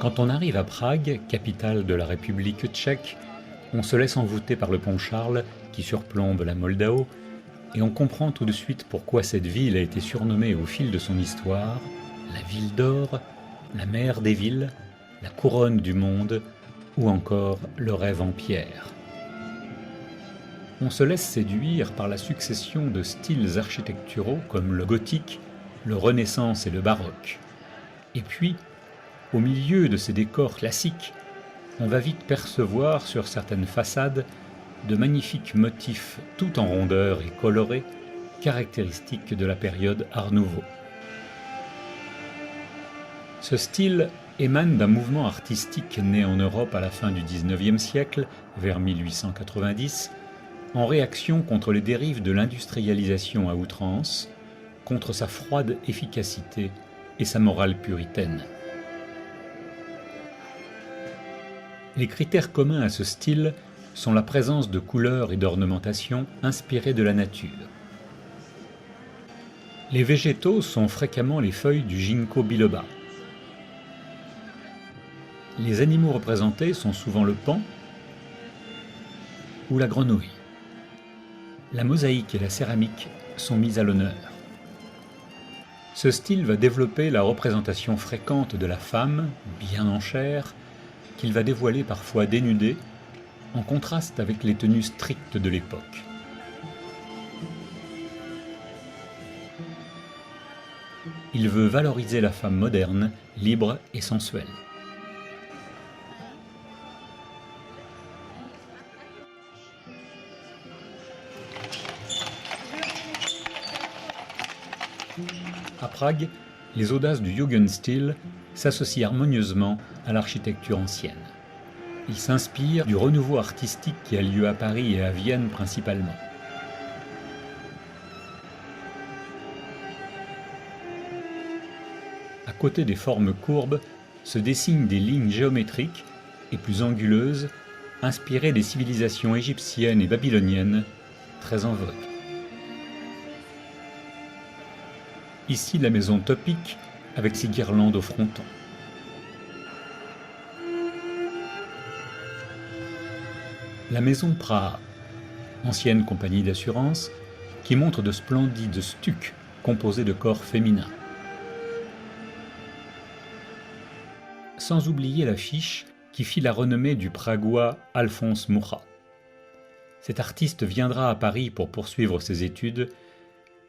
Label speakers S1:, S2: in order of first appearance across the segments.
S1: Quand on arrive à Prague, capitale de la République tchèque, on se laisse envoûter par le pont Charles qui surplombe la Moldao et on comprend tout de suite pourquoi cette ville a été surnommée au fil de son histoire la ville d'or, la mère des villes, la couronne du monde ou encore le rêve en pierre. On se laisse séduire par la succession de styles architecturaux comme le gothique, le Renaissance et le baroque. Et puis, au milieu de ces décors classiques, on va vite percevoir sur certaines façades de magnifiques motifs tout en rondeur et colorés, caractéristiques de la période Art Nouveau. Ce style émane d'un mouvement artistique né en Europe à la fin du XIXe siècle, vers 1890, en réaction contre les dérives de l'industrialisation à outrance, contre sa froide efficacité et sa morale puritaine. Les critères communs à ce style sont la présence de couleurs et d'ornementation inspirées de la nature. Les végétaux sont fréquemment les feuilles du ginkgo biloba. Les animaux représentés sont souvent le paon ou la grenouille. La mosaïque et la céramique sont mises à l'honneur. Ce style va développer la représentation fréquente de la femme, bien en chair, qu'il va dévoiler parfois dénudée, en contraste avec les tenues strictes de l'époque. Il veut valoriser la femme moderne, libre et sensuelle. À Prague, les audaces du Jugendstil s'associent harmonieusement à l'architecture ancienne. Ils s'inspirent du renouveau artistique qui a lieu à Paris et à Vienne principalement. À côté des formes courbes se dessinent des lignes géométriques et plus anguleuses, inspirées des civilisations égyptiennes et babyloniennes, très en vogue. Ici la maison topique avec ses guirlandes au fronton. La maison Praha, ancienne compagnie d'assurance, qui montre de splendides stucs composés de corps féminins. Sans oublier l'affiche qui fit la renommée du Pragois Alphonse Mucha. Cet artiste viendra à Paris pour poursuivre ses études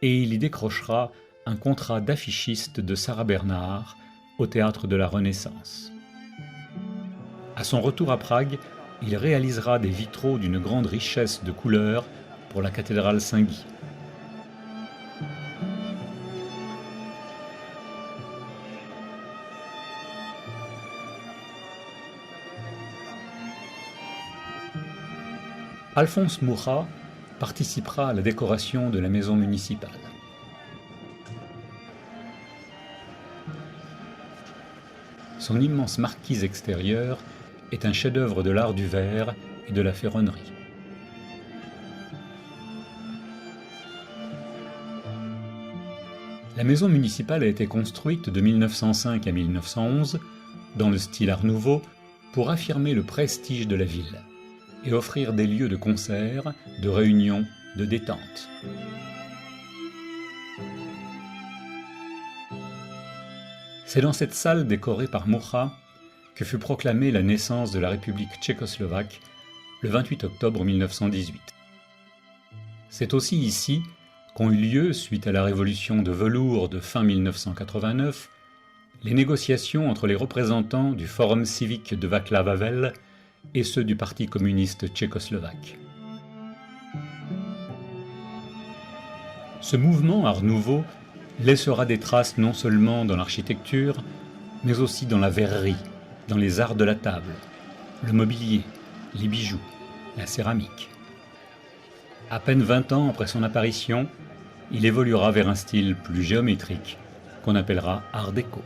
S1: et il y décrochera un contrat d'affichiste de Sarah Bernhardt au Théâtre de la Renaissance. À son retour à Prague, il réalisera des vitraux d'une grande richesse de couleurs pour la cathédrale Saint-Guy. Alphonse Mucha participera à la décoration de la maison municipale. Son immense marquise extérieure est un chef-d'œuvre de l'art du verre et de la ferronnerie. La maison municipale a été construite de 1905 à 1911 dans le style Art Nouveau pour affirmer le prestige de la ville et offrir des lieux de concert, de réunion, de détente. C'est dans cette salle décorée par Mucha que fut proclamée la naissance de la République tchécoslovaque le 28 octobre 1918. C'est aussi ici qu'ont eu lieu, suite à la révolution de velours de fin 1989, les négociations entre les représentants du Forum civique de Václav Havel et ceux du Parti communiste tchécoslovaque. Ce mouvement Art Nouveau laissera des traces non seulement dans l'architecture, mais aussi dans la verrerie, dans les arts de la table, le mobilier, les bijoux, la céramique. À peine 20 ans après son apparition, il évoluera vers un style plus géométrique, qu'on appellera Art déco.